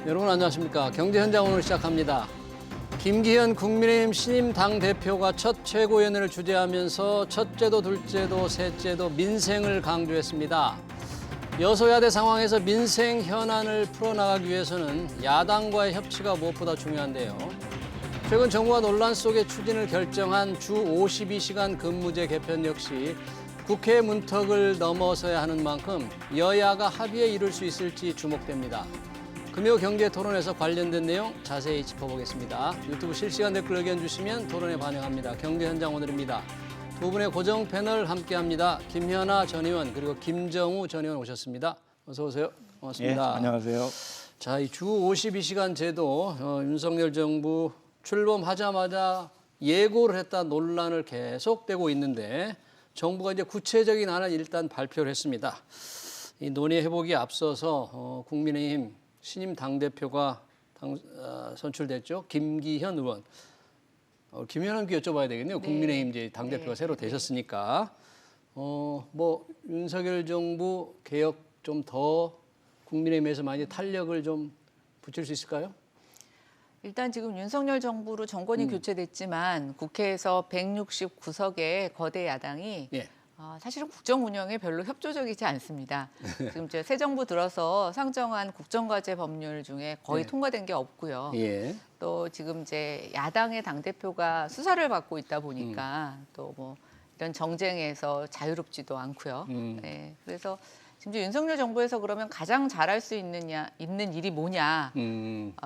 여러분 안녕하십니까. 경제현장 오늘 시작합니다. 김기현 국민의힘 신임 당대표가 첫 최고위원회를 주재하면서 첫째도 둘째도 셋째도 민생을 강조했습니다. 여소야대 상황에서 민생 현안을 풀어나가기 위해서는 야당과의 협치가 무엇보다 중요한데요. 최근 정부가 논란 속에 추진을 결정한 주 52시간 근무제 개편 역시 국회 문턱을 넘어서야 하는 만큼 여야가 합의에 이룰 수 있을지 주목됩니다. 금요 경제 토론에서 관련된 내용 자세히 짚어보겠습니다. 유튜브 실시간 댓글 의견 주시면 토론에 반영합니다. 경제 현장 오늘입니다. 두 분의 고정 패널 함께합니다. 김현아 전 의원 그리고 김정우 전 의원 오셨습니다. 어서 오세요. 고맙습니다. 예, 안녕하세요. 자, 이 주 52시간 제도 윤석열 정부 출범하자마자 예고를 했다 논란을 계속되고 있는데 정부가 이제 구체적인 안을 일단 발표를 했습니다. 이 논의 회복이 앞서서 국민의힘 신임 당대표가 선출됐죠. 김기현 의원. 김현 의원께 여쭤봐야 되겠네요. 네. 국민의힘 이제 당대표가 네. 새로 되셨으니까. 뭐 윤석열 정부 개혁 좀 더 국민의힘에서 많이 탄력을 좀 붙일 수 있을까요? 일단 지금 윤석열 정부로 정권이 교체됐지만 국회에서 169석의 거대 야당이 예. 사실은 국정 운영에 별로 협조적이지 않습니다. 지금 이제 새 정부 들어서 상정한 국정과제 법률 중에 거의 네. 통과된 게 없고요. 예. 또 지금 이제 야당의 당대표가 수사를 받고 있다 보니까 또 뭐 이런 정쟁에서 자유롭지도 않고요. 네, 그래서 지금 이제 윤석열 정부에서 그러면 가장 잘할 수 있는 일이 뭐냐.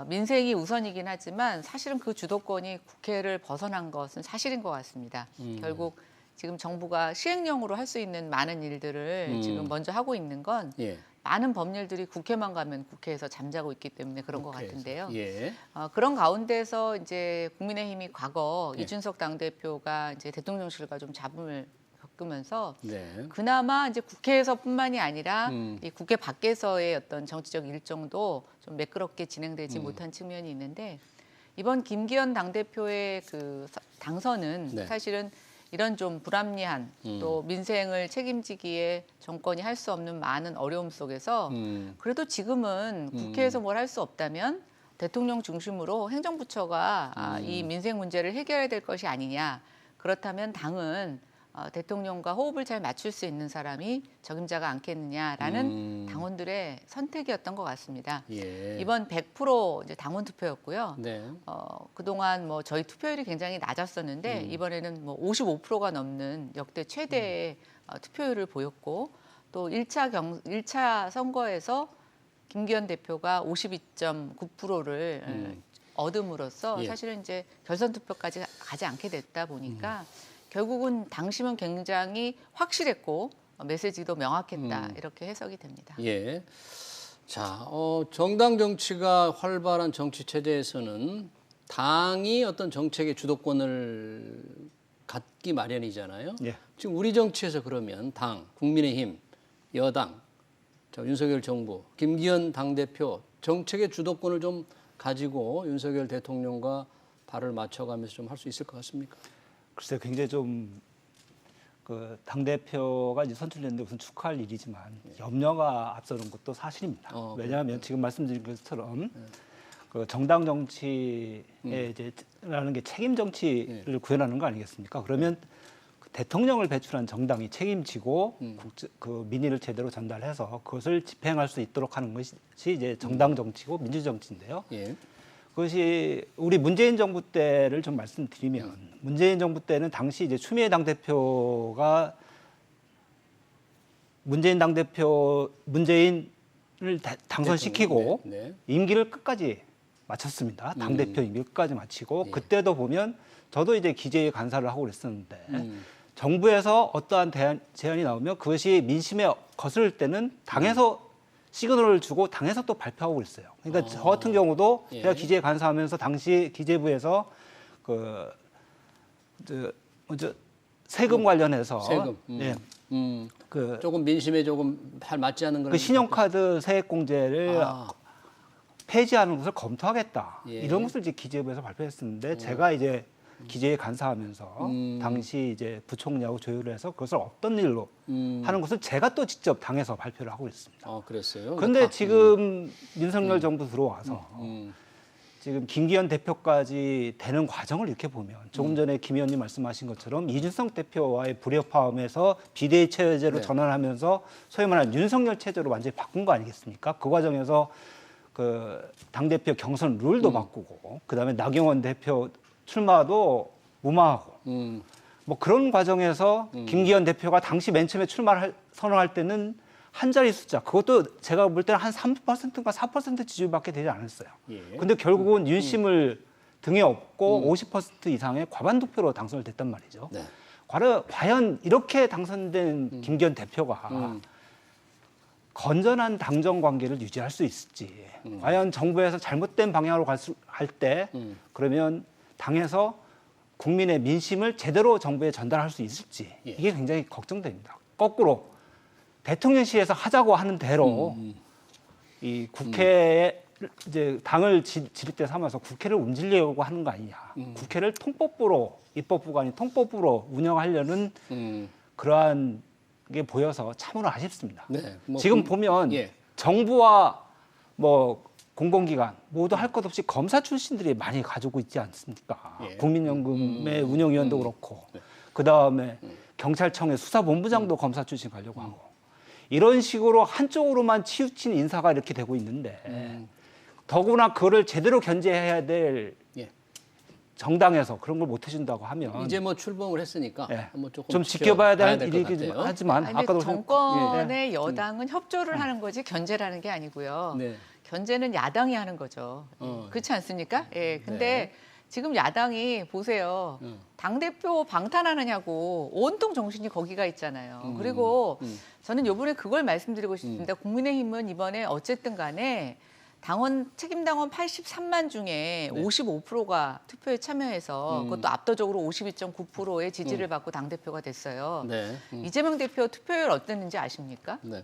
민생이 우선이긴 하지만 사실은 그 주도권이 국회를 벗어난 것은 사실인 것 같습니다. 결국 지금 정부가 시행령으로 할 수 있는 많은 일들을 지금 먼저 하고 있는 건 예. 많은 법률들이 국회만 가면 국회에서 잠자고 있기 때문에 그런 것 같은데요. 예. 그런 가운데서 이제 국민의힘이 과거 이준석 당대표가 이제 대통령실과 좀 잡음을 겪으면서 네. 그나마 이제 국회에서뿐만이 아니라 이 국회 밖에서의 어떤 정치적 일정도 좀 매끄럽게 진행되지 못한 측면이 있는데 이번 김기현 당대표의 그 당선은 네. 사실은 이런 좀 불합리한 또 민생을 책임지기에 정권이 할 수 없는 많은 어려움 속에서 그래도 지금은 국회에서 뭘 할 수 없다면 대통령 중심으로 행정부처가 이 민생 문제를 해결해야 될 것이 아니냐. 그렇다면 당은 대통령과 호흡을 잘 맞출 수 있는 사람이 적임자가 않겠느냐라는 당원들의 선택이었던 것 같습니다. 예. 이번 100% 이제 당원 투표였고요. 네. 그동안 뭐 저희 투표율이 굉장히 낮았었는데 이번에는 뭐 55%가 넘는 역대 최대의 투표율을 보였고 또 1차 선거에서 김기현 대표가 52.9%를 얻음으로써 예. 사실은 이제 결선 투표까지 가지 않게 됐다 보니까 결국은 당심은 굉장히 확실했고 메시지도 명확했다 이렇게 해석이 됩니다. 예. 자, 정당 정치가 활발한 정치 체제에서는 당이 어떤 정책의 주도권을 갖기 마련이잖아요. 예. 지금 우리 정치에서 그러면 당, 국민의힘, 여당, 윤석열 정부, 김기현 당대표 정책의 주도권을 좀 가지고 윤석열 대통령과 발을 맞춰가면서 좀 할 수 있을 것 같습니까? 글쎄 굉장히 좀 그 당대표가 이제 선출됐는데 우선 축하할 일이지만 염려가 앞서는 것도 사실입니다. 왜냐하면 지금 말씀드린 것처럼 그 정당 정치에 이제라는 게 책임 정치를 구현하는 거 아니겠습니까? 그러면 그 대통령을 배출한 정당이 책임지고 그 민의를 제대로 전달해서 그것을 집행할 수 있도록 하는 것이 이제 정당 정치고 민주 정치인데요. 예. 그것이 우리 문재인 정부 때를 좀 말씀드리면 문재인 정부 때는 당시 이제 추미애 당대표가 문재인을 당선시키고 네. 임기를 끝까지 마쳤습니다. 당대표 임기를 끝까지 마치고 그때도 보면 저도 이제 기재위 간사를 하고 그랬었는데 정부에서 어떠한 제안이 나오면 그것이 민심에 거슬릴 때는 당에서 시그널을 주고 당에서 또 발표하고 그랬어요. 그러니까 저 같은 경우도 예. 제가 기재 간사하면서 당시 기재부에서 세금 관련해서 세금. 예, 조금 민심에 조금 잘 맞지 않는 그런 그 신용카드 세액공제를 폐지하는 것을 검토하겠다. 예. 이런 것을 이제 기재부에서 발표했었는데 제가 이제 기재에 간사하면서 당시 이제 부총리하고 조율을 해서 그것을 어떤 일로 하는 것을 제가 또 직접 당에서 발표를 하고 있습니다. 그랬어요. 그런데 지금 윤석열 정부 들어와서 지금 김기현 대표까지 되는 과정을 이렇게 보면 조금 전에 김 의원님 말씀하신 것처럼 이준석 대표와의 불협화음에서 비대위 체제로 네. 전환하면서 소위 말하는 윤석열 체제로 완전히 바꾼 거 아니겠습니까? 그 과정에서 그 당대표 경선 룰도 바꾸고 그다음에 나경원 대표 출마도 무마하고 뭐 그런 과정에서 김기현 대표가 당시 맨 처음에 출마를 선언할 때는 한 자리 숫자 그것도 제가 볼 때는 한 3%인가 4% 지지율밖에 되지 않았어요. 예. 근데 결국은 윤심을 등에 업고 50% 이상의 과반 득표로 당선을 됐단 말이죠. 네. 과연 이렇게 당선된 김기현 대표가 건전한 당정 관계를 유지할 수 있을지, 과연 정부에서 잘못된 방향으로 갈 때 그러면 당에서 국민의 민심을 제대로 정부에 전달할 수 있을지 예. 이게 굉장히 걱정됩니다. 거꾸로 대통령실에서 하자고 하는 대로 이 국회에 이제 당을 지렛대 삼아서 국회를 움직이려고 하는 거 아니냐. 국회를 통법부로 입법부가 아닌 통법부로 운영하려는 그러한 게 보여서 참으로 아쉽습니다. 네. 뭐 지금 보면 예. 정부와 뭐 공공기관 모두 할 것 없이 검사 출신들이 많이 가지고 있지 않습니까? 예. 국민연금의 운영위원도 그렇고 그다음에 경찰청의 수사본부장도 검사 출신 가려고 하고 이런 식으로 한쪽으로만 치우친 인사가 이렇게 되고 있는데 더구나 그거를 제대로 견제해야 될 예. 정당에서 그런 걸 못 해준다고 하면 이제 뭐 출범을 했으니까 예. 한번 조금 좀 지켜봐야 될 될 것 일이긴 같아요. 하지만 아니, 아까도 정권의 여당은 협조를 하는 거지 견제라는 게 아니고요. 네. 견제는 야당이 하는 거죠. 그렇지 않습니까? 예. 근데 지금 야당이 보세요. 당대표 방탄하느냐고 온통 정신이 거기가 있잖아요. 그리고 저는 이번에 그걸 말씀드리고 싶습니다. 국민의힘은 이번에 어쨌든 간에 당원 책임당원 83만 중에 55%가 투표에 참여해서 그것도 압도적으로 52.9%의 지지를 받고 당대표가 됐어요. 네. 이재명 대표 투표율 어땠는지 아십니까? 네.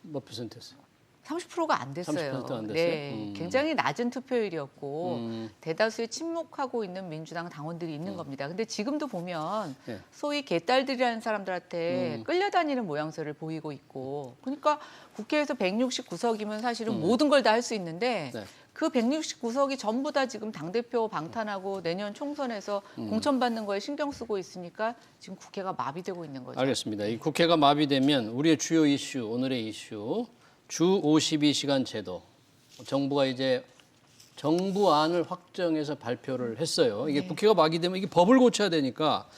몇 퍼센트였어요? 30%가 안 됐어요. 30%도 안 됐어요? 네, 굉장히 낮은 투표율이었고 대다수의 침묵하고 있는 민주당 당원들이 있는 겁니다. 근데 지금도 보면 네. 소위 개딸들이라는 사람들한테 끌려다니는 모양새를 보이고 있고, 그러니까 국회에서 169석이면 사실은 모든 걸 다 할 수 있는데 네. 그 169석이 전부 다 지금 당대표 방탄하고 내년 총선에서 공천받는 거에 신경 쓰고 있으니까 지금 국회가 마비되고 있는 거죠. 알겠습니다. 이 국회가 마비되면 우리의 주요 이슈, 오늘의 이슈 주 52시간 제도. 정부가 이제 정부안을 확정해서 발표를 했어요. 이게 국회가 마비되면 이게 법을 고쳐야 되니까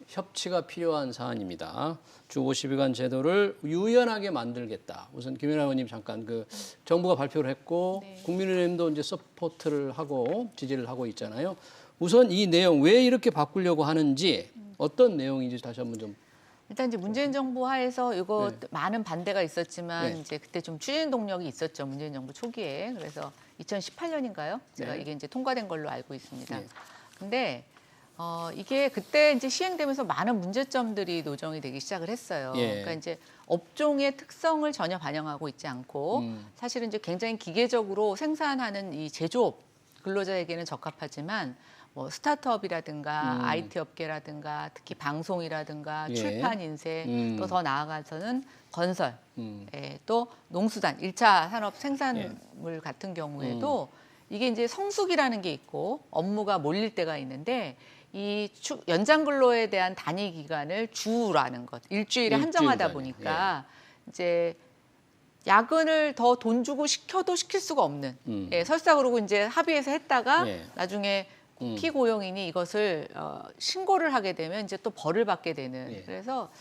협치가 필요한 사안입니다. 주 52시간 제도를 유연하게 만들겠다. 우선 김연아 의원님 잠깐 그 정부가 발표를 했고 국민의힘도 이제 서포트를 하고 지지를 하고 있잖아요. 우선 이 내용 왜 이렇게 바꾸려고 하는지 어떤 내용인지 다시 한번 좀. 일단 이제 문재인 정부 하에서 이거 많은 반대가 있었지만 네. 이제 그때 좀 추진 동력이 있었죠. 문재인 정부 초기에. 그래서 2018년인가요? 제가 네. 이게 이제 통과된 걸로 알고 있습니다. 네. 근데 이게 그때 이제 시행되면서 많은 문제점들이 노정이 되기 시작을 했어요. 예. 그러니까 이제 업종의 특성을 전혀 반영하고 있지 않고 사실은 이제 굉장히 기계적으로 생산하는 이 제조업 근로자에게는 적합하지만 뭐 스타트업이라든가 IT 업계라든가 특히 방송이라든가 예. 출판 인쇄 또 더 나아가서는 건설 또 농수산 1차 산업 생산물 같은 경우에도 이게 이제 성수기라는 게 있고 업무가 몰릴 때가 있는데 이 연장 근로에 대한 단위 기간을 주라는 것 일주일에 한정하다 단위. 보니까 이제 야근을 더 돈 주고 시켜도 시킬 수가 없는 설사 그러고 이제 합의해서 했다가 나중에 피고용인이 이것을 신고를 하게 되면 이제 또 벌을 받게 되는 그래서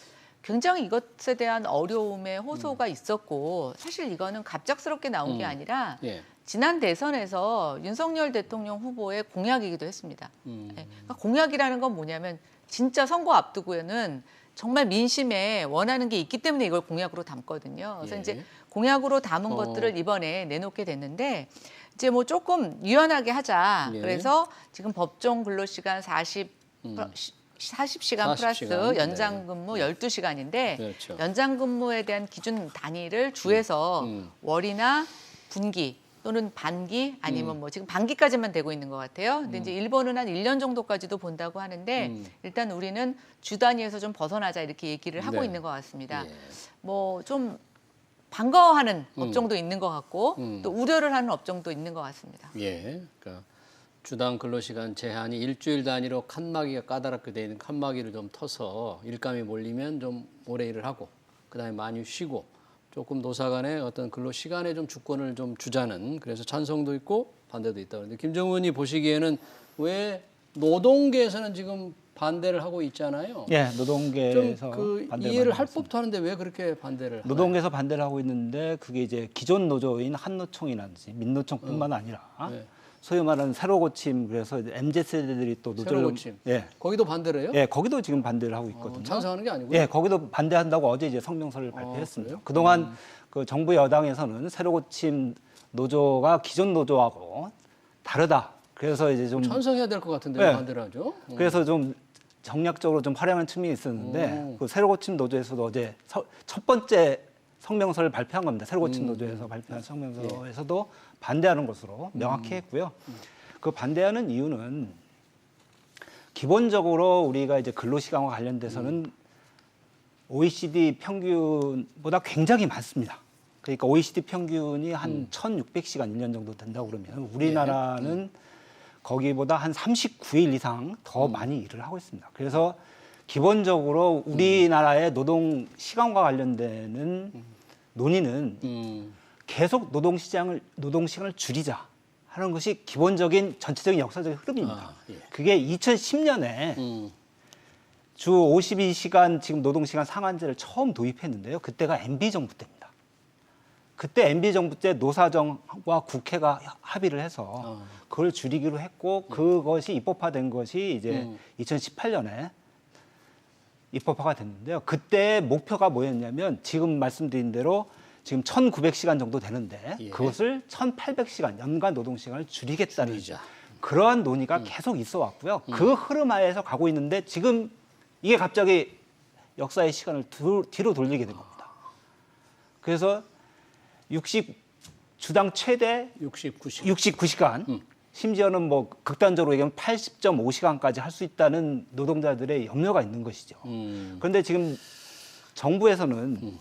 굉장히 이것에 대한 어려움에 호소가 있었고 사실 이거는 갑작스럽게 나온 게 아니라 지난 대선에서 윤석열 대통령 후보의 공약이기도 했습니다. 그러니까 공약이라는 건 뭐냐면 진짜 선거 앞두고에는 정말 민심에 원하는 게 있기 때문에 이걸 공약으로 담거든요. 그래서 이제 공약으로 담은 것들을 이번에 내놓게 됐는데 이제 뭐 조금 유연하게 하자. 그래서 지금 법정 근로시간 40시간 플러스 연장 근무 12시간인데 그렇죠. 연장 근무에 대한 기준 단위를 주에서 월이나 분기 또는 반기 아니면 뭐 지금 반기까지만 되고 있는 것 같아요. 근데 이제 일본은 한 1년 정도까지도 본다고 하는데 일단 우리는 주 단위에서 좀 벗어나자 이렇게 얘기를 하고 네. 있는 것 같습니다. 예. 뭐 좀 반가워하는 업종도 있는 것 같고 또 우려를 하는 업종도 있는 것 같습니다. 예. 그러니까 주당 근로시간 제한이 일주일 단위로 칸막이가 까다롭게 돼 있는 칸막이를 좀 터서 일감이 몰리면 좀 오래 일을 하고 그다음에 많이 쉬고 조금 노사 간의 어떤 근로시간에 좀 주권을 좀 주자는 그래서 찬성도 있고 반대도 있다. 그런데 김정은이 보시기에는 왜 노동계에서는 지금 반대를 하고 있잖아요. 예, 노동계에서 좀그 반대를 이해를 많이 할 했습니다. 법도 하는데 왜 그렇게 반대를 하나요? 노동계에서 반대를 하고 있는데 그게 이제 기존 노조인 한노총이라든지 민노총뿐만 아니라 네. 소위 말하는 새로 고침 그래서 MZ 세대들이 또 노조를 새로 고침. 예, 거기도 반대를 해요? 예, 거기도 지금 반대를 하고 있거든요. 찬성하는 게 아니고요. 예, 거기도 반대한다고 어제 이제 성명서를 발표했습니다. 그래요? 그동안 그 정부 여당에서는 새로 고침 노조가 기존 노조하고 다르다. 그래서 이제 좀 찬성해야 될 것 같은데 왜 네. 반대를 하죠? 그래서 좀 정략적으로 좀 활용하는 측면이 있었는데 그 새로 고침 노조에서도 어제 첫 번째 성명서를 발표한 겁니다. 새로 고침 노조에서 발표한 성명서에서도 반대하는 것으로 명확히 했고요. 그 반대하는 이유는 기본적으로 우리가 이제 근로시간과 관련돼서는 OECD 평균보다 굉장히 많습니다. 그러니까 OECD 평균이 한 1,600시간 1년 정도 된다고 그러면 우리나라는 거기보다 한 39일 이상 더 많이 일을 하고 있습니다. 그래서 기본적으로 우리나라의 노동 시간과 관련되는 논의는 계속 노동 시간을 줄이자 하는 것이 기본적인 전체적인 역사적인 흐름입니다. 예. 그게 2010년에 주 52시간 지금 노동시간 상한제를 처음 도입했는데요. 그때가 MB 정부 때입니다. 그때 MB 정부 때 노사정과 국회가 합의를 해서 그걸 줄이기로 했고 그것이 입법화된 것이 이제 2018년에 입법화가 됐는데요. 그때 목표가 뭐였냐면 지금 말씀드린 대로 지금 1,900시간 정도 되는데 예. 그것을 1,800시간 연간 노동시간을 줄이겠다는 줄이자. 그러한 논의가 계속 있어 왔고요. 그 흐름 하에서 가고 있는데 지금 이게 갑자기 역사의 시간을 뒤로 돌리게 된 겁니다. 그래서 주당 최대 69시간. 69시간, 심지어는 뭐 극단적으로 얘기하면 80.5시간까지 할 수 있다는 노동자들의 염려가 있는 것이죠. 그런데 지금 정부에서는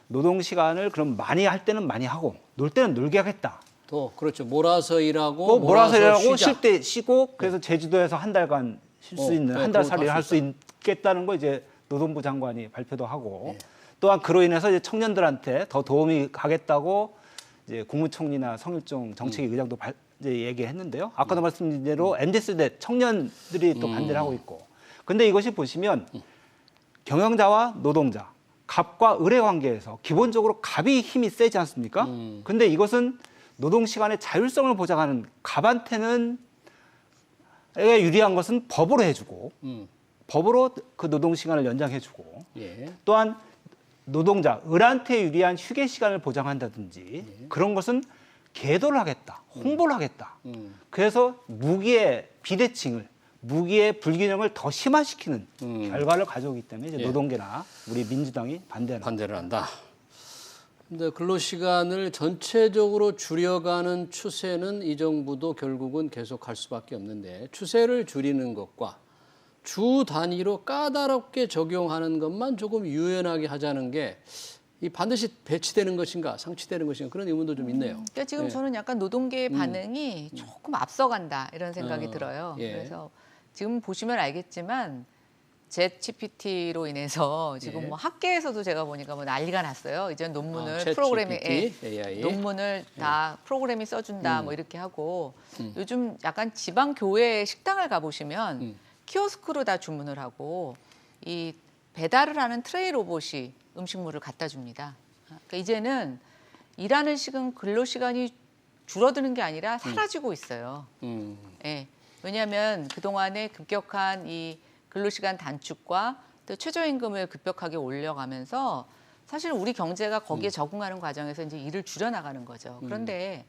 노동 시간을 그럼 많이 할 때는 많이 하고 놀 때는 놀게 하겠다. 또 그렇죠. 몰아서 일하고 뭐 몰아서 일하고 쉬자. 쉴 때 쉬고 그래서 제주도에서 한 달간 쉴 수 있는 네, 한 달 그거 살이를 다 할 수 있겠다는 거 이제 노동부 장관이 발표도 하고 또한 그로 인해서 이제 청년들한테 더 도움이 가겠다고 이제 국무총리나 성일종 정책위 의장도 이제 얘기했는데요. 아까도 말씀드린 대로 MZ세대 청년들이 또 반대를 하고 있고. 근데 이것이 보시면 경영자와 노동자, 갑과 을의 관계에서 기본적으로 갑이 힘이 세지 않습니까? 근데 이것은 노동시간의 자율성을 보장하는 갑한테는 유리한 것은 법으로 해주고 법으로 그 노동시간을 연장해주고 예. 또한 노동자, 을한테 유리한 휴게 시간을 보장한다든지 그런 것은 계도를 하겠다, 홍보를 하겠다. 그래서 무기의 비대칭을, 무기의 불균형을 더 심화시키는 결과를 가져오기 때문에 이제 노동계나 우리 민주당이 반대를 한다. 근데 근로시간을 전체적으로 줄여가는 추세는 이 정부도 결국은 계속할 수밖에 없는데 추세를 줄이는 것과 주 단위로 까다롭게 적용하는 것만 조금 유연하게 하자는 게 이 반드시 배치되는 것인가 상치되는 것인가 그런 의문도 좀 있네요. 그러니까 지금 저는 약간 노동계의 반응이 조금 앞서간다 이런 생각이 들어요. 예. 그래서 지금 보시면 알겠지만 챗GPT로 인해서 지금 뭐 학계에서도 제가 보니까 뭐 난리가 났어요. 이제 논문을 챗 프로그램에 GPT, AI. 논문을 다 프로그램이 써준다 뭐 이렇게 하고 요즘 약간 지방 교회 식당을 가보시면 키오스크로 다 주문을 하고 이 배달을 하는 트레이 로봇이 음식물을 갖다 줍니다. 그러니까 이제는 일하는 시간 근로 시간이 줄어드는 게 아니라 사라지고 있어요. 예. 왜냐하면 그 동안에 급격한 이 근로시간 단축과 또 최저임금을 급격하게 올려가면서 사실 우리 경제가 거기에 적응하는 과정에서 이제 일을 줄여나가는 거죠. 그런데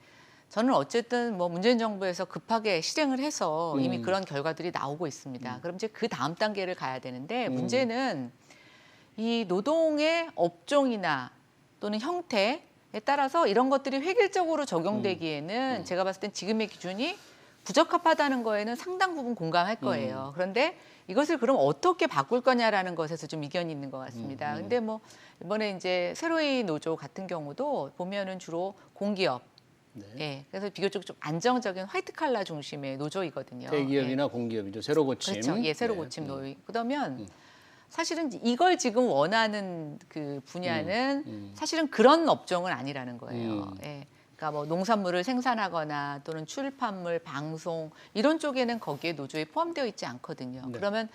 저는 어쨌든 뭐 문재인 정부에서 급하게 실행을 해서 이미 그런 결과들이 나오고 있습니다. 그럼 이제 그 다음 단계를 가야 되는데 문제는 이 노동의 업종이나 또는 형태 따라서 이런 것들이 획일적으로 적용되기에는 제가 봤을 땐 지금의 기준이 부적합하다는 거에는 상당 부분 공감할 거예요. 그런데 이것을 그럼 어떻게 바꿀 거냐라는 것에서 좀 이견이 있는 것 같습니다. 근데 뭐 이번에 이제 새로이 노조 같은 경우도 보면은 주로 공기업, 네. 예, 그래서 비교적 좀 안정적인 화이트 칼라 중심의 노조이거든요. 대기업이나 예. 공기업이죠. 새로 고침. 그렇죠. 예, 새로 네. 고침 노조. 그러면 사실은 이걸 지금 원하는 그 분야는 사실은 그런 업종은 아니라는 거예요. 예. 그러니까 뭐 농산물을 생산하거나 또는 출판물, 방송 이런 쪽에는 거기에 노조에 포함되어 있지 않거든요. 네. 그러면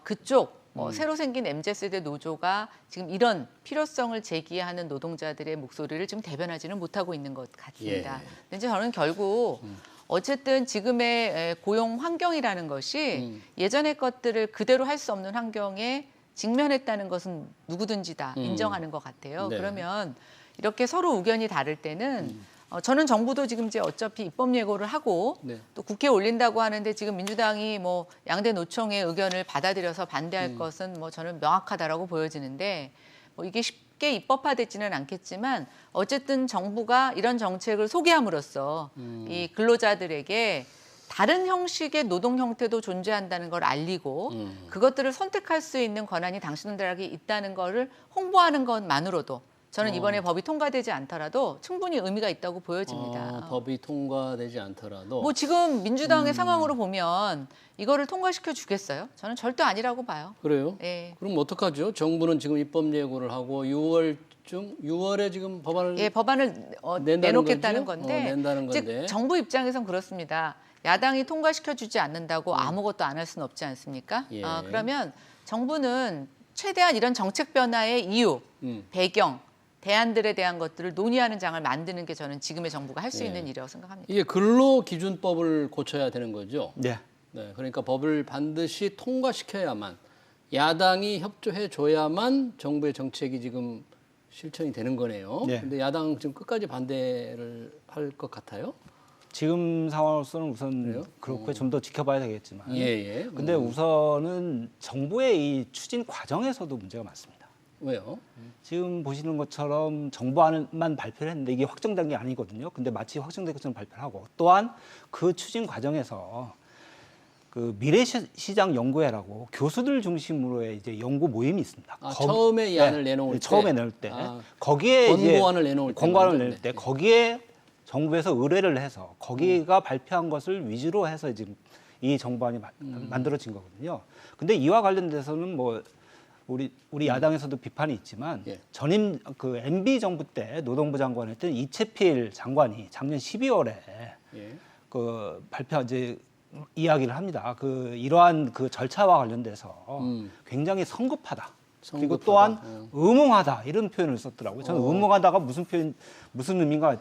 그쪽 새로 생긴 MZ세대 노조가 지금 이런 필요성을 제기하는 노동자들의 목소리를 지금 대변하지는 못하고 있는 것 같습니다. 예. 근데 이제 저는 결국 어쨌든 지금의 고용 환경이라는 것이 예전의 것들을 그대로 할 수 없는 환경에 직면했다는 것은 누구든지 다 인정하는 것 같아요. 네. 그러면 이렇게 서로 의견이 다를 때는 저는 정부도 지금 이제 어차피 입법 예고를 하고 네. 또 국회에 올린다고 하는데 지금 민주당이 뭐 양대 노총의 의견을 받아들여서 반대할 것은 뭐 저는 명확하다라고 보여지는데 뭐 이게 쉽게 입법화되지는 않겠지만 어쨌든 정부가 이런 정책을 소개함으로써 이 근로자들에게 다른 형식의 노동 형태도 존재한다는 걸 알리고 그것들을 선택할 수 있는 권한이 당신들에게 있다는 거를 홍보하는 것만으로도 저는 이번에 법이 통과되지 않더라도 충분히 의미가 있다고 보여집니다. 법이 통과되지 않더라도 뭐 지금 민주당의 상황으로 보면 이거를 통과시켜 주겠어요? 저는 절대 아니라고 봐요. 그래요? 예. 그럼 어떡하죠? 정부는 지금 입법 예고를 하고 6월에 지금 법안을 예, 법안을 낸다는 내놓겠다는 거죠? 건데, 낸다는 즉 건데. 정부 입장에선 그렇습니다. 야당이 통과시켜 주지 않는다고 아무것도 안 할 수는 없지 않습니까? 예. 그러면 정부는 최대한 이런 정책 변화의 이유, 배경, 대안들에 대한 것들을 논의하는 장을 만드는 게 저는 지금의 정부가 할 수 예. 있는 일이라고 생각합니다. 이게 근로기준법을 고쳐야 되는 거죠? 네. 네, 그러니까 법을 반드시 통과시켜야만 야당이 협조해 줘야만 정부의 정책이 지금 실천이 되는 거네요. 네. 근데 야당 지금 끝까지 반대를 할 것 같아요? 지금 상황으로서는 우선 그래요? 그렇고 좀 더 지켜봐야 되겠지만. 예. 근데 우선은 정부의 이 추진 과정에서도 문제가 많습니다. 왜요? 지금 보시는 것처럼 정부안만 발표를 했는데 이게 확정된 게 아니거든요. 근데 마치 확정된 것처럼 발표를 하고 또한 그 추진 과정에서 그 미래시장 연구회라고 교수들 중심으로의 이제 연구 모임이 있습니다. 처음에 이 안을 내놓을 때? 처음에 내놓을 때 아, 거기에 권고안을 내놓을 때 권고안을 말이죠. 내놓을 때 네. 거기에 정부에서 의뢰를 해서 거기가 발표한 것을 위주로 해서 지금 이 정부안이 만들어진 거거든요. 근데 이와 관련돼서는 뭐 우리 야당에서도 비판이 있지만 예. 전임 그 MB 정부 때 노동부 장관이었던 이채필 장관이 작년 12월에 예. 그 발표 이제 이야기를 합니다. 그 이러한 그 절차와 관련돼서 굉장히 성급하다. 그리고 성급하다. 또한 의몽하다 이런 표현을 썼더라고요. 저는 의몽하다가 무슨 의미인가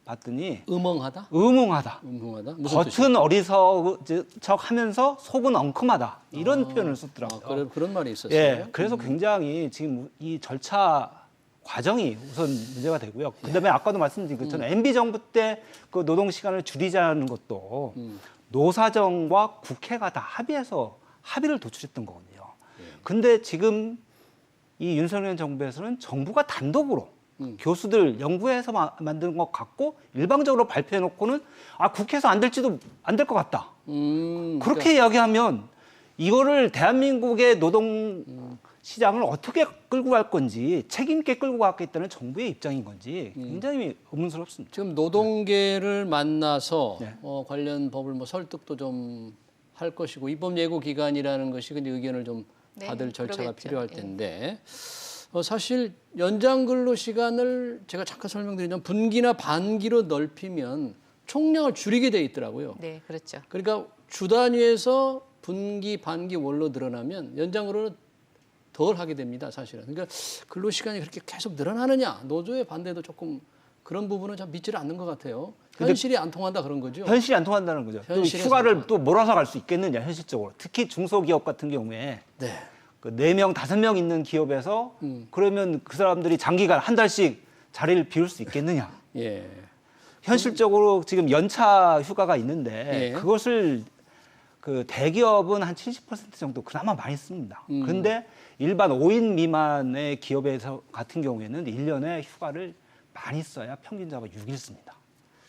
봤더니 음엉하다? 의몽하다. 음흥하다? 무슨 뜻이에요? 겉은 어리석하면서 속은 엉큼하다 이런 표현을 썼더라고요. 그런 말이 있었어요. 예, 그래서 굉장히 지금 이 절차 과정이 우선 문제가 되고요. 그다음에 아까도 말씀드린 것처럼 MB 정부 때 그 노동 시간을 줄이자는 것도 노사정과 국회가 다 합의를 도출했던 거거든요. 근데 지금 이 윤석열 정부에서는 정부가 단독으로 교수들 연구해서 만든 것 같고 일방적으로 발표해놓고는 국회에서 안 될 것 같다. 그렇게 이야기하면 이거를 대한민국의 노동 시장을 어떻게 끌고 갈 건지 책임 있게 끌고 가겠다는 정부의 입장인 건지 굉장히 의문스럽습니다. 지금 노동계를 만나서 네. 관련 법을 뭐 설득도 좀 할 것이고 입법 예고 기간이라는 것이 근데 의견을 좀 네, 받을 절차가 그러겠죠. 필요할 예. 텐데 사실 연장 근로 시간을 제가 잠깐 설명드리자면 분기나 반기로 넓히면 총량을 줄이게 돼 있더라고요. 네, 그렇죠. 그러니까 주 단위에서 분기, 반기 월로 늘어나면 연장 근로는 덜 하게 됩니다, 사실은. 그러니까 근로 시간이 그렇게 계속 늘어나느냐, 노조의 반대도 조금 그런 부분은 좀 믿지를 않는 것 같아요. 현실이 안 통한다 그런 거죠. 현실이 안 통한다는 거죠. 또 현실에서 휴가를 또 몰아서 갈 수 있겠느냐 현실적으로. 특히 중소기업 같은 경우에 네. 그 4명, 5명 있는 기업에서 그러면 그 사람들이 장기간 한 달씩 자리를 비울 수 있겠느냐. 예. 현실적으로 지금 연차 휴가가 있는데 예. 그것을 그 대기업은 한 70% 정도 그나마 많이 씁니다. 그런데 일반 5인 미만의 기업에서 같은 경우에는 1년에 휴가를 많이 써야 평균 잡아 6일 씁니다.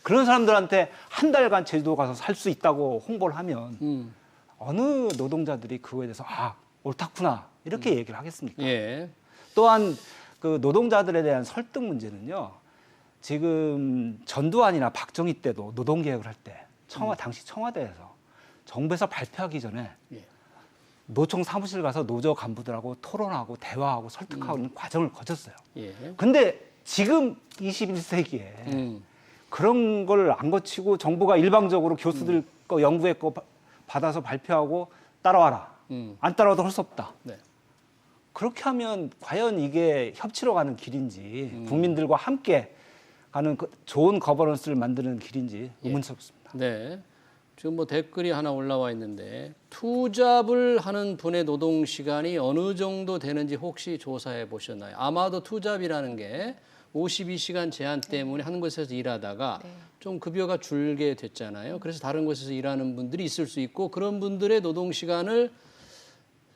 그런 사람들한테 한 달간 제주도 가서 살 수 있다고 홍보를 하면 어느 노동자들이 그거에 대해서 아 옳다구나 이렇게 얘기를 하겠습니까? 예. 또한 그 노동자들에 대한 설득 문제는요. 지금 전두환이나 박정희 때도 노동개혁을 할 때 당시 청와대에서 정부에서 발표하기 전에 예. 노총 사무실 가서 노조 간부들하고 토론하고 대화하고 설득하는 과정을 거쳤어요. 예. 근데 지금 21세기에 그런 걸 안 거치고 정부가 일방적으로 교수들 거 연구회 거 받아서 발표하고 따라와라. 안 따라와도 할 수 없다. 네. 그렇게 하면 과연 이게 협치로 가는 길인지 국민들과 함께 가는 좋은 거버넌스를 만드는 길인지 의문스럽습니다. 네. 지금 뭐 댓글이 하나 올라와 있는데 투잡을 하는 분의 노동 시간이 어느 정도 되는지 혹시 조사해 보셨나요? 아마도 투잡이라는 게 52시간 제한 때문에 한 곳에서 일하다가 좀 급여가 줄게 됐잖아요. 그래서 다른 곳에서 일하는 분들이 있을 수 있고 그런 분들의 노동 시간을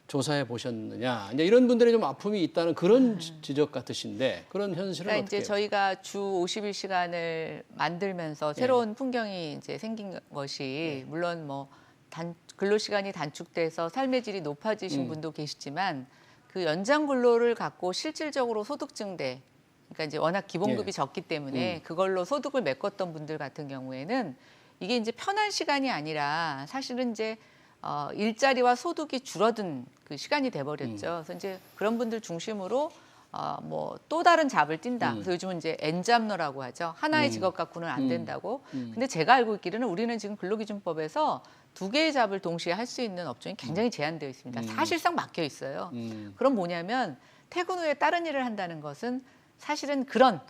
조사해 보셨느냐? 이제 이런 분들이 좀 아픔이 있다는 그런 지적 같으신데 그런 현실은 그러니까 어떻게? 이제 저희가 주 51시간을 만들면서 새로운 풍경이 이제 생긴 것이 물론 뭐 근로 시간이 단축돼서 삶의 질이 높아지신 분도 계시지만 그 연장 근로를 갖고 실질적으로 소득 증대 그러니까 이제 워낙 기본급이 적기 때문에 그걸로 소득을 메꿨던 분들 같은 경우에는 이게 이제 편한 시간이 아니라 사실은 이제 일자리와 소득이 줄어든 그 시간이 돼버렸죠. 그래서 이제 그런 분들 중심으로 뭐 또 다른 잡을 뛴다. 그래서 요즘은 이제 N잡러라고 하죠. 하나의 직업 갖고는 안 된다고. 근데 제가 알고 있기로는 우리는 지금 근로기준법에서 2개의 잡을 동시에 할 수 있는 업종이 굉장히 제한되어 있습니다. 사실상 막혀 있어요. 그럼 뭐냐면 퇴근 후에 다른 일을 한다는 것은 사실은 그런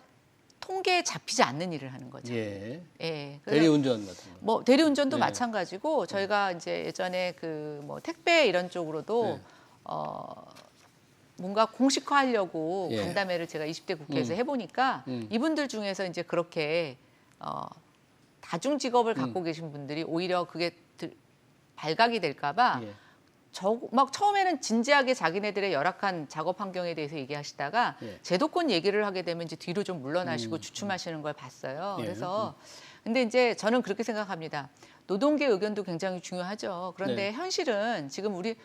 통계에 잡히지 않는 일을 하는 거죠. 예. 예. 대리운전 같은 거. 뭐 대리운전도 네. 마찬가지고 저희가 이제 예전에 그 뭐 택배 이런 쪽으로도 뭔가 공식화하려고 예. 간담회를 제가 20대 국회에서 해보니까 이분들 중에서 이제 그렇게 다중 직업을 갖고 계신 분들이 오히려 그게 발각이 될까봐 예. 막 처음에는 진지하게 자기네들의 열악한 작업 환경에 대해서 얘기하시다가 예. 제도권 얘기를 하게 되면 이제 뒤로 좀 물러나시고 주춤하시는 걸 봤어요. 예. 그래서 근데 이제 저는 그렇게 생각합니다. 노동계 의견도 굉장히 중요하죠. 그런데 네. 현실은 지금 우리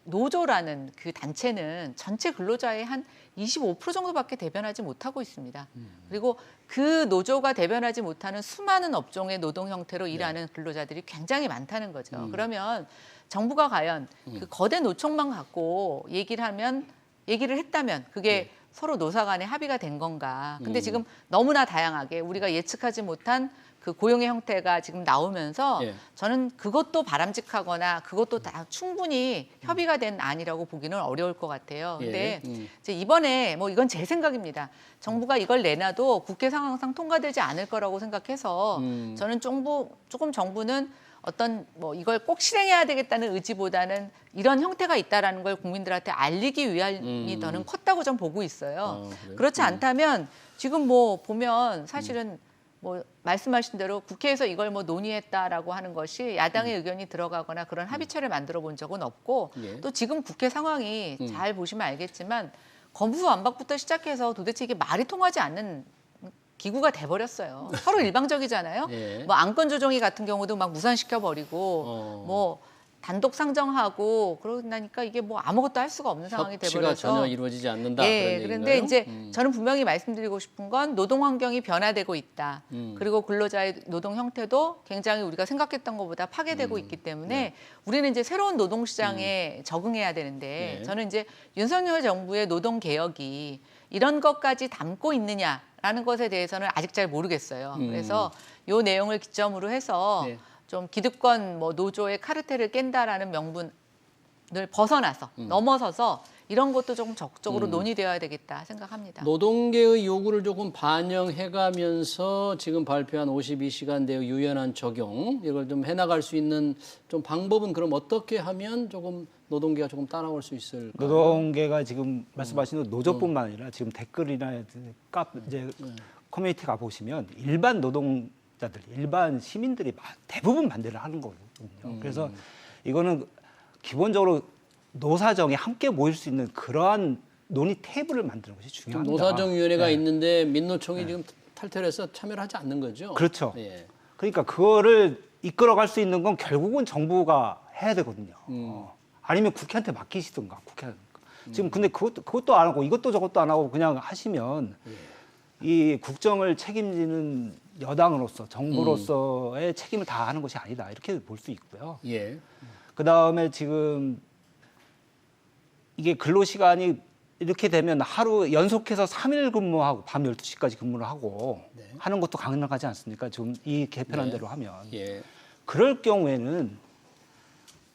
노조라는 그 단체는 전체 근로자의 한 25% 정도밖에 대변하지 못하고 있습니다. 그리고 그 노조가 대변하지 못하는 수많은 업종의 노동 형태로 일하는 근로자들이 굉장히 많다는 거죠. 그러면 정부가 과연 그 거대 노총만 갖고 얘기를 했다면 그게 서로 노사 간에 합의가 된 건가. 근데 지금 너무나 다양하게 우리가 예측하지 못한 그 고용의 형태가 지금 나오면서 저는 그것도 바람직하거나 그것도 다 충분히 협의가 된 안이라고 보기는 어려울 것 같아요. 근데 이제 이번에 뭐 이건 제 생각입니다. 정부가 이걸 내놔도 국회 상황상 통과되지 않을 거라고 생각해서 저는 조금 정부는 어떤 뭐 이걸 꼭 실행해야 되겠다는 의지보다는 이런 형태가 있다라는 걸 국민들한테 알리기 위함이 더는 컸다고 좀 보고 있어요. 그렇지 않다면 지금 뭐 보면 사실은 뭐 말씀하신 대로 국회에서 이걸 뭐 논의했다라고 하는 것이 야당의 의견이 들어가거나 그런 합의체를 만들어 본 적은 없고 또 지금 국회 상황이 잘 보시면 알겠지만 검수 완박부터 시작해서 도대체 이게 말이 통하지 않는 기구가 돼버렸어요. 서로 일방적이잖아요. 예. 뭐 안건 조정위 같은 경우도 막 무산시켜 버리고 뭐 단독 상정하고 그러니까 이게 뭐 아무것도 할 수가 없는 상황이 협치가 돼버려서 전혀 이루어지지 않는다. 예, 그런 그런데 얘기인가요? 이제 저는 분명히 말씀드리고 싶은 건 노동 환경이 변화되고 있다. 그리고 근로자의 노동 형태도 굉장히 우리가 생각했던 것보다 파괴되고 있기 때문에 우리는 이제 새로운 노동 시장에 적응해야 되는데 저는 이제 윤석열 정부의 노동 개혁이 이런 것까지 담고 있느냐라는 것에 대해서는 아직 잘 모르겠어요. 그래서 이 내용을 기점으로 해서 좀 기득권 뭐 노조의 카르텔을 깬다라는 명분을 벗어나서 넘어서서 이런 것도 조금 적극적으로 논의되어야 되겠다 생각합니다. 노동계의 요구를 조금 반영해가면서 지금 발표한 52시간 대의 유연한 적용 이걸 좀 해나갈 수 있는 좀 방법은 그럼 어떻게 하면 조금 노동계가 조금 따라올 수 있을까요? 노동계가 지금 말씀하신 노조뿐만 아니라 지금 댓글이나 이제 커뮤니티 가 보시면 일반 노동자들, 일반 시민들이 대부분 반대를 하는 거거든요. 그래서 이거는 기본적으로 노사정에 함께 모일 수 있는 그러한 논의 테이블을 만드는 것이 지금 중요합니다. 노사정위원회가 네. 있는데 민노총이 지금 탈퇴를 해서 참여를 하지 않는 거죠? 그렇죠. 예. 그러니까 그거를 이끌어갈 수 있는 건 결국은 정부가 해야 되거든요. 아니면 국회한테 맡기시든가 국회한테. 지금 근데 그것도 안 하고 이것도 저것도 안 하고 그냥 하시면 이 국정을 책임지는 여당으로서 정부로서의 책임을 다하는 것이 아니다 이렇게 볼 수 있고요. 예. 그 다음에 지금 이게 근로시간이 이렇게 되면 하루 연속해서 3일 근무하고 밤 12시까지 근무를 하고 하는 것도 가능하지 않습니까? 지금 이 개편한 대로 하면. 예. 그럴 경우에는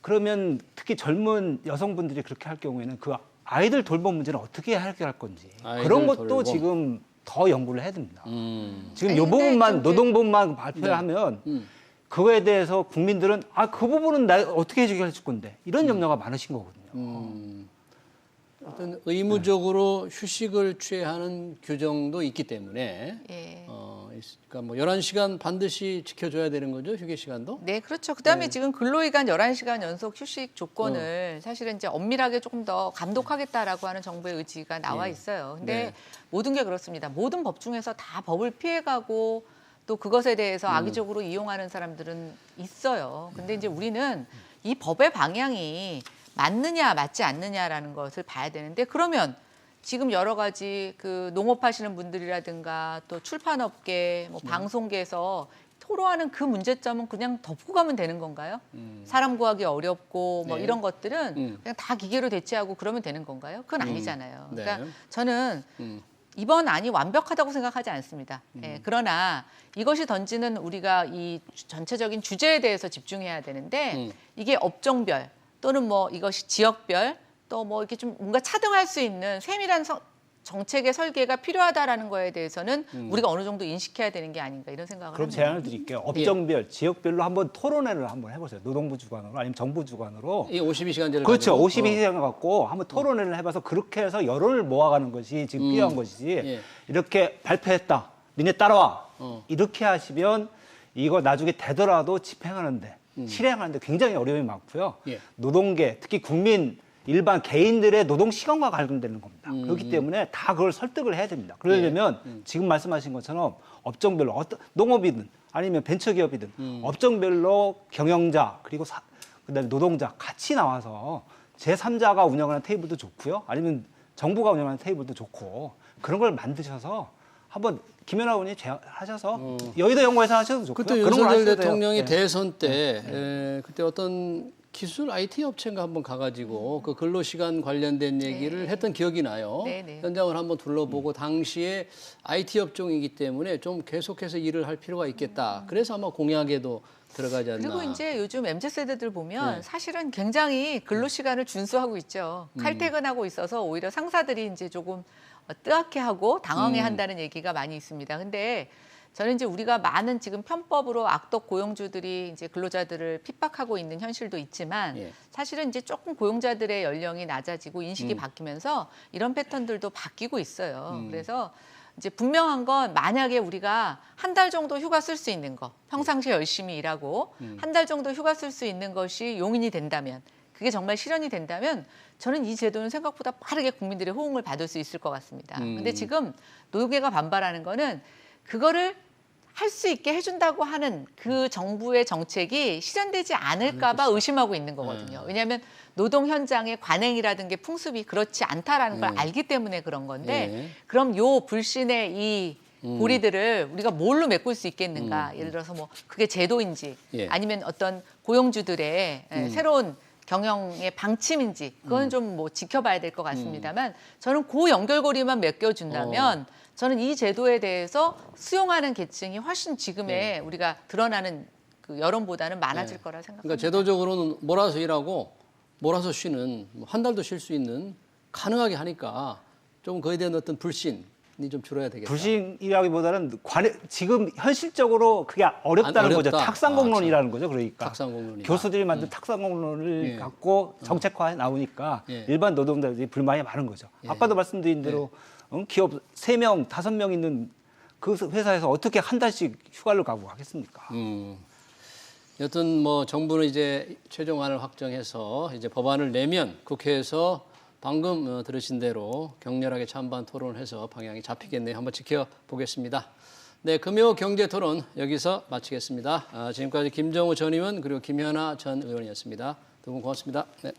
그러면 특히 젊은 여성분들이 그렇게 할 경우에는 그 아이들 돌봄 문제는 어떻게 해결할 건지 그런 것도 돌봄. 지금 더 연구를 해야 됩니다. 지금 이 아니, 근데 부분만 저기- 노동부만 발표를 하면 그거에 대해서 국민들은 그 부분은 나 어떻게 해결해 줄 건데 이런 염려가 많으신 거거든요. 어떤 의무적으로 휴식을 취하는 규정도 있기 때문에 예. 그러니까 뭐 11시간 반드시 지켜줘야 되는 거죠, 휴게 시간도? 네, 그렇죠. 그다음에 지금 근로기간 11시간 연속 휴식 조건을 사실은 이제 엄밀하게 조금 더 감독하겠다라고 하는 정부의 의지가 나와 있어요. 근데 네. 모든 게 그렇습니다. 모든 법 중에서 다 법을 피해가고 또 그것에 대해서 악의적으로 이용하는 사람들은 있어요. 근데 이제 우리는 이 법의 방향이 맞느냐 맞지 않느냐라는 것을 봐야 되는데 그러면 지금 여러 가지 그 농업하시는 분들이라든가 또 출판업계, 뭐 방송계에서 토로하는 그 문제점은 그냥 덮고 가면 되는 건가요? 사람 구하기 어렵고 뭐 네. 이런 것들은 그냥 다 기계로 대체하고 그러면 되는 건가요? 그건 아니잖아요. 네. 그러니까 저는 이번 안이 완벽하다고 생각하지 않습니다. 예, 그러나 이것이 던지는 우리가 이 전체적인 주제에 대해서 집중해야 되는데 이게 업종별 또는 뭐 이것이 지역별 또 뭐 이렇게 좀 뭔가 차등할 수 있는 세밀한 정책의 설계가 필요하다라는 거에 대해서는 우리가 어느 정도 인식해야 되는 게 아닌가 이런 생각을 그럼 합니다. 제안을 드릴게요. 업종별, 지역별로 한번 토론회를 한번 해보세요. 노동부 주관으로 아니면 정부 주관으로. 이 52시간제를 그렇죠. 가지고? 52시간 갖고 한번 토론회를 해봐서 그렇게 해서 여론을 모아가는 것이 지금 필요한 것이지. 예. 이렇게 발표했다. 니네 따라와. 어. 이렇게 하시면 이거 나중에 되더라도 집행하는데 실행하는데 굉장히 어려움이 많고요. 예. 노동계 특히 국민 일반 개인들의 노동 시간과 관련되는 겁니다. 그렇기 때문에 다 그걸 설득을 해야 됩니다. 그러려면 지금 말씀하신 것처럼 업종별로 어떤 농업이든 아니면 벤처기업이든 업종별로 경영자 그리고 그다음에 노동자 같이 나와서 제3자가 운영하는 테이블도 좋고요. 아니면 정부가 운영하는 테이블도 좋고 그런 걸 만드셔서 한번 김연아 의원이 하셔서 여의도 연구에서 하셔도 좋고요. 그때 그런 걸 윤석열 하셔도 돼요. 대통령이 네. 대선 때 그때 어떤 기술 IT 업체인가 한번 가가지고 그 근로시간 관련된 얘기를 했던 기억이 나요. 네, 네. 현장을 한번 둘러보고 당시에 IT 업종이기 때문에 좀 계속해서 일을 할 필요가 있겠다. 그래서 아마 공약에도 들어가지 않나. 그리고 이제 요즘 MZ세대들 보면 네. 사실은 굉장히 근로시간을 준수하고 있죠. 칼퇴근하고 있어서 오히려 상사들이 이제 조금 뜨악해 하고 당황해 한다는 얘기가 많이 있습니다. 근데 저는 이제 우리가 많은 지금 편법으로 악덕 고용주들이 이제 근로자들을 핍박하고 있는 현실도 있지만 예. 사실은 이제 조금 고용자들의 연령이 낮아지고 인식이 바뀌면서 이런 패턴들도 바뀌고 있어요. 그래서 이제 분명한 건 만약에 우리가 한 달 정도 휴가 쓸 수 있는 거 평상시에 열심히 일하고 한 달 정도 휴가 쓸 수 있는 것이 용인이 된다면 그게 정말 실현이 된다면 저는 이 제도는 생각보다 빠르게 국민들의 호응을 받을 수 있을 것 같습니다. 근데 지금 노동계가 반발하는 거는 그거를 할 수 있게 해준다고 하는 그 정부의 정책이 실현되지 않을까 봐 의심하고 있는 거거든요. 왜냐하면 노동 현장의 관행이라든 게 풍습이 그렇지 않다라는 걸 알기 때문에 그런 건데 그럼 요 불신의 이 고리들을 우리가 뭘로 메꿀 수 있겠는가. 예를 들어서 뭐 그게 제도인지 예. 아니면 어떤 고용주들의 새로운 경영의 방침인지 그건 좀 뭐 지켜봐야 될 것 같습니다만 저는 그 연결고리만 맡겨준다면 저는 이 제도에 대해서 수용하는 계층이 훨씬 지금의 우리가 드러나는 그 여론보다는 많아질 거라 생각합니다. 그러니까 제도적으로는 몰아서 일하고 몰아서 쉬는 한 달도 쉴 수 있는 가능하게 하니까 좀 그에 대한 어떤 불신이 좀 줄어야 되겠다. 불신이라기보다는 지금 현실적으로 그게 어렵다는 거죠. 어렵다. 탁상공론이라는 거죠. 그러니까 탁상공론이다. 교수들이 만든 탁상공론을 예. 갖고 정책화에 나오니까 예. 일반 노동자들이 불만이 많은 거죠. 아까도 말씀드린 대로 기업 3명, 5명 있는 그 회사에서 어떻게 한 달씩 휴가를 가고 하겠습니까? 여튼 뭐 정부는 이제 최종안을 확정해서 이제 법안을 내면 국회에서 방금 들으신 대로 격렬하게 찬반 토론을 해서 방향이 잡히겠네요. 한번 지켜보겠습니다. 네, 금요 경제 토론 여기서 마치겠습니다. 지금까지 김정우 전 의원 그리고 김연아 전 의원이었습니다. 두 분 고맙습니다. 네.